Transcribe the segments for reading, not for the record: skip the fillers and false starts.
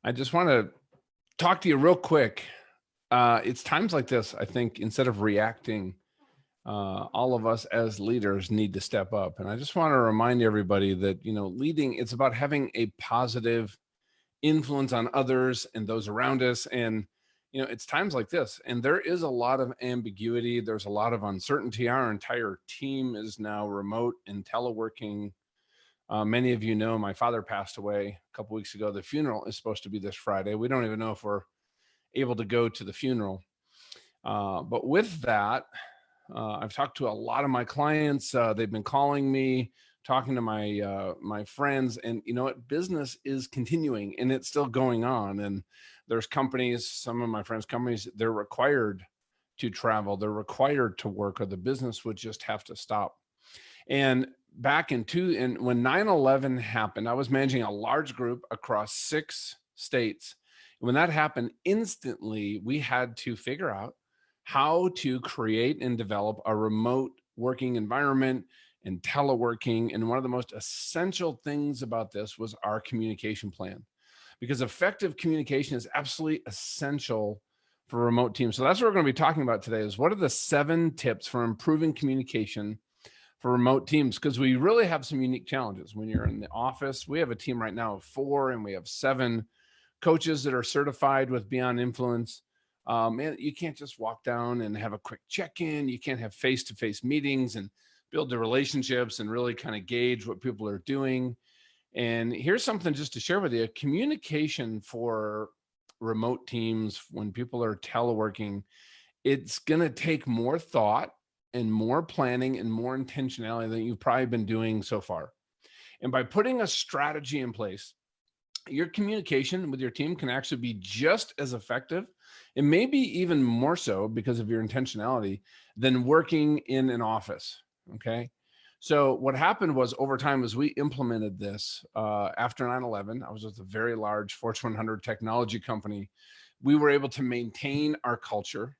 I just want to talk to you real quick. It's times like this, I think, instead of reacting, all of us as leaders need to step up. And I just want to remind everybody that, leading, it's about having a positive influence on others and those around us. And, it's times like this. And there is a lot of ambiguity. There's a lot of uncertainty. Our entire team is now remote and teleworking. Many of you know my father passed away a couple weeks ago. The funeral is supposed to be this Friday. We don't even know if we're able to go to the funeral. But with that, I've talked to a lot of my clients. They've been calling me, talking to my friends, and you know what? Business is continuing and it's still going on. And there's companies, some of my friends' companies, they're required to travel, they're required to work, or the business would just have to stop. And when 9/11 happened, I was managing a large group across 6 states. When that happened, instantly we had to figure out how to create and develop a remote working environment and teleworking. And one of the most essential things about this was our communication plan, because effective communication is absolutely essential for remote teams. So that's what we're going to be talking about today is what are the 7 tips for improving communication for remote teams, because we really have some unique challenges. When you're in the office, we have a team right now of 4 and we have 7 coaches that are certified with Beyond Influence. And you can't just walk down and have a quick check-in. You can't have face-to-face meetings and build the relationships and really kind of gauge what people are doing. And here's something just to share with you. Communication for remote teams, when people are teleworking, it's going to take more thought and more planning and more intentionality than you've probably been doing so far. And by putting a strategy in place, your communication with your team can actually be just as effective, and maybe even more so because of your intentionality, than working in an office. Okay. So what happened was, over time, as we implemented this after 9/11, I was with a very large Fortune 100 technology company. We were able to maintain our culture,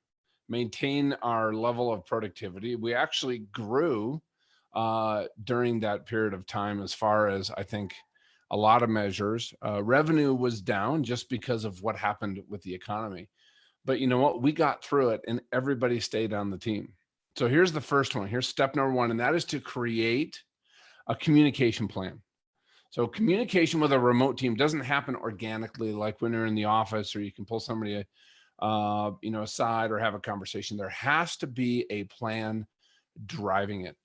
maintain our level of productivity. We actually grew during that period of time, as far as I think a lot of measures. Revenue was down just because of what happened with the economy. But you know what? We got through it and everybody stayed on the team. So here's the first one. Here's step number 1, and that is to create a communication plan. So communication with a remote team doesn't happen organically, like when you're in the office, or you can pull somebody aside or have a conversation. There has to be a plan driving it.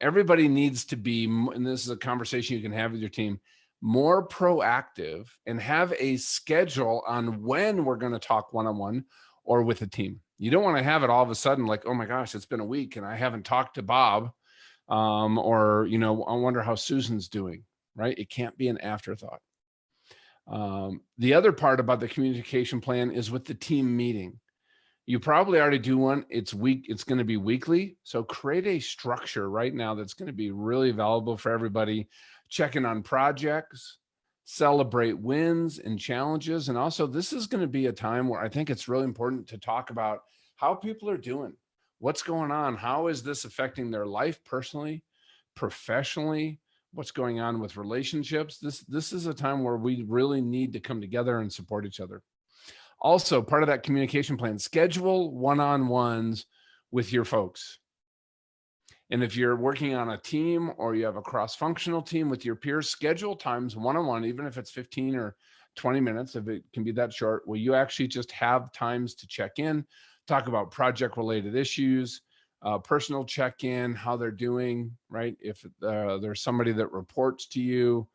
Everybody needs to be, and this is a conversation you can have with your team, more proactive and have a schedule on when we're going to talk one-on-one or with a team. You don't want to have it all of a sudden like, oh my gosh, it's been a week and I haven't talked to Bob, or I wonder how Susan's doing, right? It can't be an afterthought. The other part about the communication plan is with the team meeting. You probably already do one. It's going to be weekly. So create a structure right now that's going to be really valuable for everybody. Check in on projects, celebrate wins and challenges. And also, this is going to be a time where I think it's really important to talk about how people are doing, what's going on, how is this affecting their life personally, professionally, what's going on with relationships. This is a time where we really need to come together and support each other. Also, part of that communication plan, schedule one-on-ones with your folks. And if you're working on a team or you have a cross-functional team with your peers, schedule times one-on-one, even if it's 15 or 20 minutes, if it can be that short, where you actually just have times to check in, talk about project-related issues, personal check-in, how they're doing, right? If there's somebody that reports to you,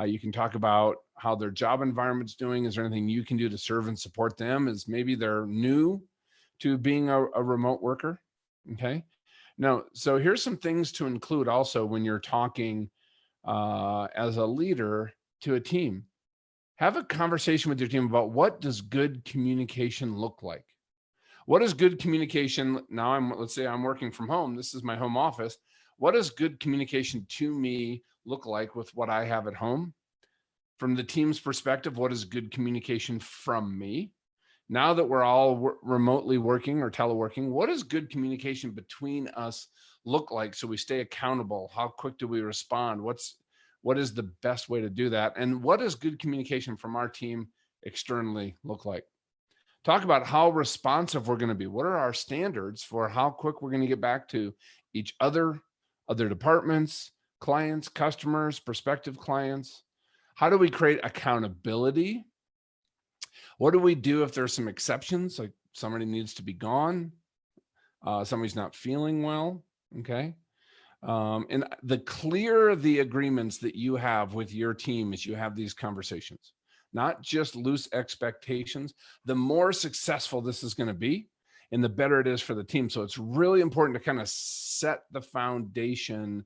you can talk about how their job environment's doing. Is there anything you can do to serve and support them, as maybe they're new to being a remote worker? Okay. Now, so here's some things to include also when you're talking as a leader to a team. Have a conversation with your team about, what does good communication look like? What is good communication? Now, let's say I'm working from home. This is my home office. What does good communication to me look like with what I have at home? From the team's perspective, what is good communication from me? Now that we're all remotely working or teleworking, what does good communication between us look like so we stay accountable? How quick do we respond? What is the best way to do that? And what does good communication from our team externally look like? Talk about how responsive we're going to be. What are our standards for how quick we're going to get back to each other departments, clients, customers, prospective clients? How do we create accountability? What do we do if there's some exceptions, like somebody needs to be gone, somebody's not feeling well, okay? And the clearer the agreements that you have with your team as you have these conversations, not just loose expectations, the more successful this is going to be and the better it is for the team. So it's really important to kind of set the foundation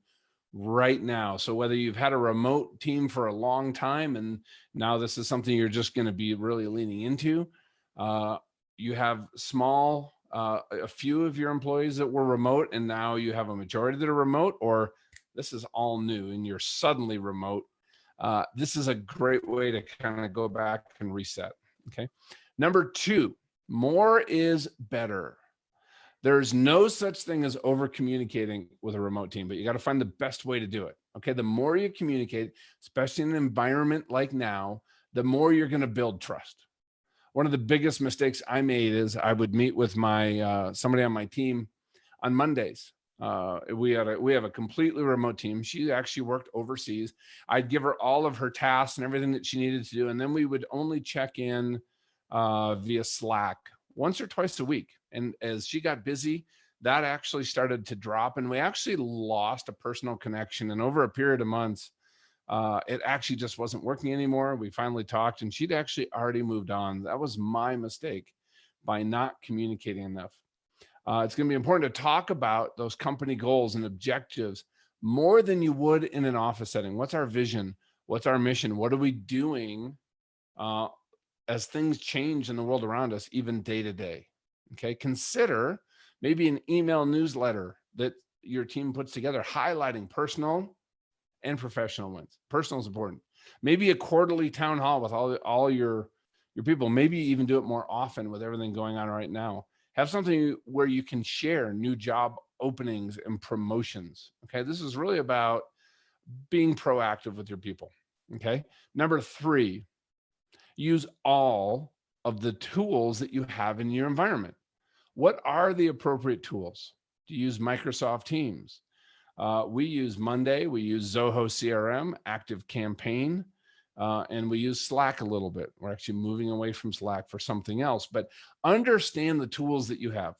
right now. So whether you've had a remote team for a long time and now this is something you're just going to be really leaning into, you have a few of your employees that were remote and now you have a majority that are remote, or this is all new and you're suddenly remote. This is a great way to kind of go back and reset. Okay. Number 2, more is better. There's no such thing as over communicating with a remote team, but you got to find the best way to do it. Okay. The more you communicate, especially in an environment like now, the more you're going to build trust. One of the biggest mistakes I made is I would meet with my somebody on my team on Mondays. We have a completely remote team. She actually worked overseas. I'd give her all of her tasks and everything that she needed to do, and then we would only check in via Slack once or twice a week. And as she got busy, that actually started to drop, and we actually lost a personal connection. And over a period of months, it actually just wasn't working anymore. We finally talked and she'd actually already moved on. That was my mistake by not communicating enough. It's going to be important to talk about those company goals and objectives more than you would in an office setting. What's our vision? What's our mission? What are we doing as things change in the world around us, even day to day? Okay, consider maybe an email newsletter that your team puts together, highlighting personal and professional wins. Personal is important. Maybe a quarterly town hall with all your people. Maybe even do it more often with everything going on right now. Have something where you can share new job openings and promotions. Okay, this is really about being proactive with your people. Okay, number 3, use all of the tools that you have in your environment. What are the appropriate tools? Do you use Microsoft Teams? We use Monday, we use Zoho CRM, Active Campaign, and we use Slack a little bit. We're actually moving away from Slack for something else, but understand the tools that you have: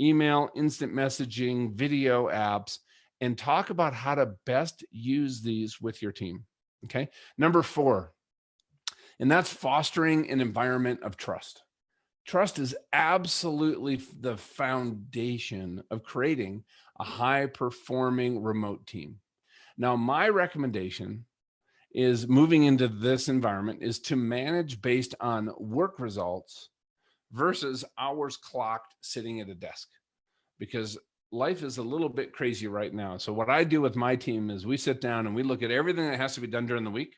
email, instant messaging, video apps, and talk about how to best use these with your team. Okay. Number 4, and that's fostering an environment of trust. Trust is absolutely the foundation of creating a high-performing remote team. Now, my recommendation is moving into this environment is to manage based on work results versus hours clocked sitting at a desk, because life is a little bit crazy right now. So what I do with my team is we sit down and we look at everything that has to be done during the week.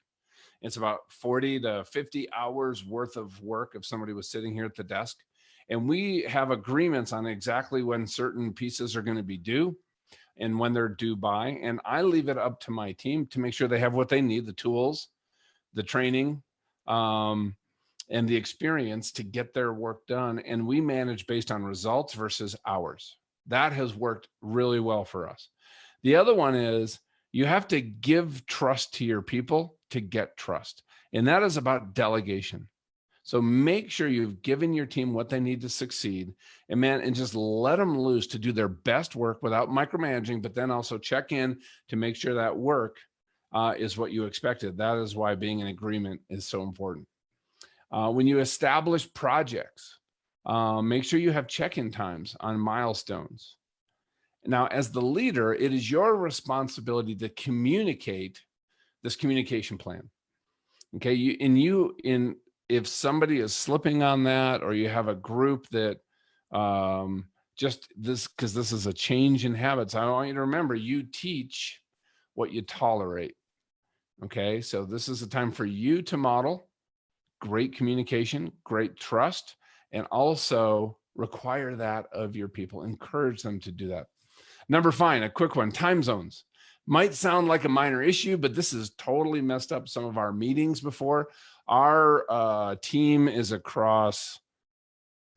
It's about 40 to 50 hours worth of work if somebody was sitting here at the desk. And we have agreements on exactly when certain pieces are going to be due and when they're due by. And I leave it up to my team to make sure they have what they need, the tools, the training, and the experience to get their work done. And we manage based on results versus hours. That has worked really well for us. The other one is you have to give trust to your people to get trust. And that is about delegation. So make sure you've given your team what they need to succeed, and just let them loose to do their best work without micromanaging, but then also check in to make sure that work is what you expected. That is why being in agreement is so important. When you establish projects, make sure you have check-in times on milestones. Now, as the leader, it is your responsibility to communicate this communication plan. Okay, if somebody is slipping on that, or you have a group that because this is a change in habits, I want you to remember you teach what you tolerate. Okay, so this is a time for you to model great communication, great trust, and also require that of your people. Encourage them to do that. Number 5, a quick one: time zones. Might sound like a minor issue, but this has totally messed up some of our meetings before. Our team is across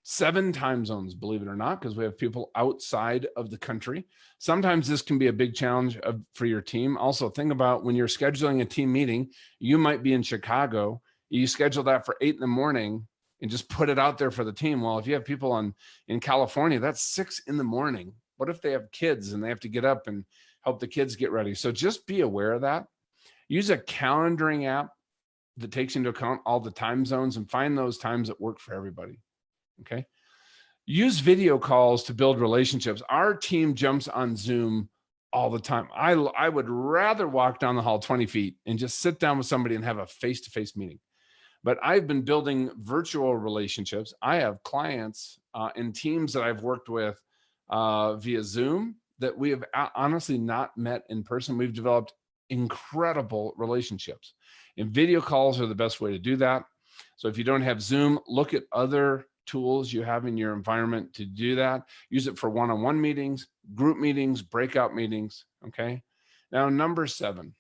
7 time zones, believe it or not, because we have people outside of the country. Sometimes this can be a big challenge for your team. Also, think about when you're scheduling a team meeting, you might be in Chicago. You schedule that for 8 in the morning and just put it out there for the team. Well, if you have people in California, that's 6 in the morning. What if they have kids and they have to get up and help the kids get ready? So just be aware of that. Use a calendaring app that takes into account all the time zones and find those times that work for everybody. Okay. Use video calls to build relationships. Our team jumps on Zoom all the time. I would rather walk down the hall 20 feet and just sit down with somebody and have a face-to-face meeting. But I've been building virtual relationships. I have clients and teams that I've worked with via Zoom that we have honestly not met in person. We've developed incredible relationships, and video calls are the best way to do that. So if you don't have Zoom, look at other tools you have in your environment to do that. Use it for one-on-one meetings, group meetings, breakout meetings. Okay. Now, number 7,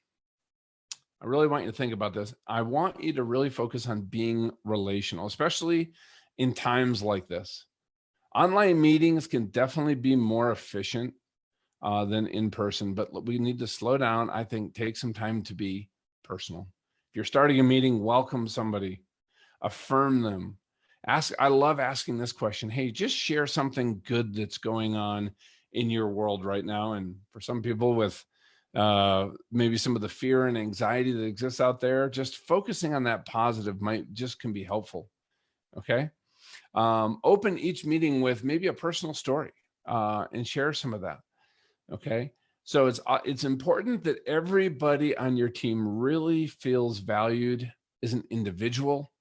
I really want you to think about this. I want you to really focus on being relational, especially in times like this. Online meetings can definitely be more efficient than in person, but we need to slow down. I think take some time to be personal. If you're starting a meeting, welcome somebody, affirm them. I love asking this question. Hey, just share something good that's going on in your world right now. And for some people with maybe some of the fear and anxiety that exists out there, just focusing on that positive can be helpful. Okay. Open each meeting with maybe a personal story and share some of that. Okay. So it's important that everybody on your team really feels valued as an individual,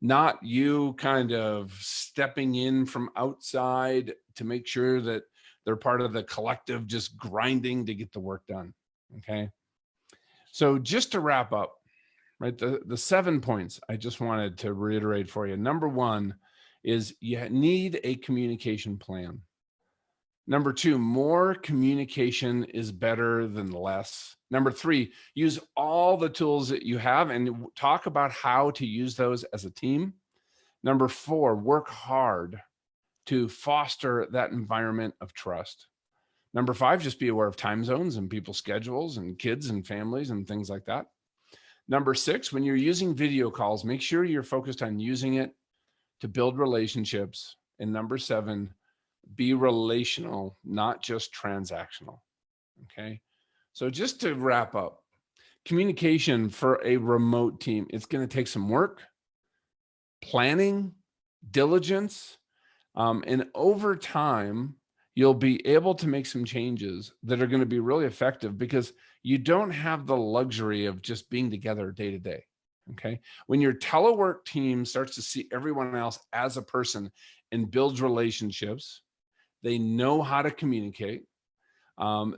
not you kind of stepping in from outside to make sure that they're part of the collective, just grinding to get the work done. Okay. So just to wrap up, right, the 7 points I just wanted to reiterate for you. Number 1 is you need a communication plan. Number 2, more communication is better than less. Number 3, use all the tools that you have and talk about how to use those as a team. Number 4, work hard to foster that environment of trust. Number 5, just be aware of time zones and people's schedules and kids and families and things like that. Number 6, when you're using video calls, make sure you're focused on using it to build relationships. And number 7, be relational, not just transactional. Okay. So just to wrap up, communication for a remote team, it's going to take some work, planning, diligence, and over time, you'll be able to make some changes that are going to be really effective because you don't have the luxury of just being together day to day. Okay. When your telework team starts to see everyone else as a person and builds relationships, they know how to communicate.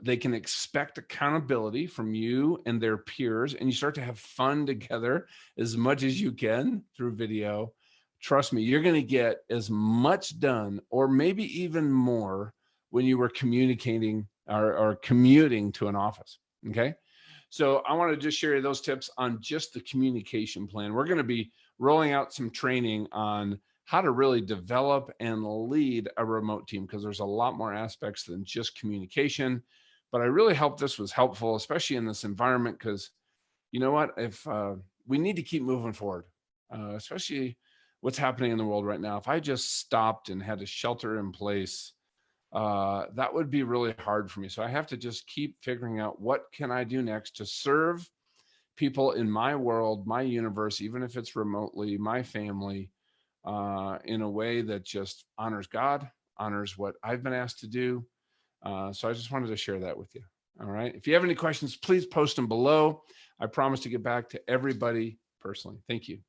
They can expect accountability from you and their peers, and you start to have fun together as much as you can through video. Trust me, you're going to get as much done or maybe even more when you were communicating or commuting to an office. Okay. So I want to just share those tips on just the communication plan. We're going to be rolling out some training on how to really develop and lead a remote team because there's a lot more aspects than just communication. But I really hope this was helpful, especially in this environment, because you know what, if we need to keep moving forward, especially what's happening in the world right now. If I just stopped and had to shelter in place, that would be really hard for me. So I have to just keep figuring out what can I do next to serve people in my world, my universe, even if it's remotely, my family, in a way that just honors God, honors what I've been asked to do. So I just wanted to share that with you. All right. If you have any questions, please post them below. I promise to get back to everybody personally. Thank you.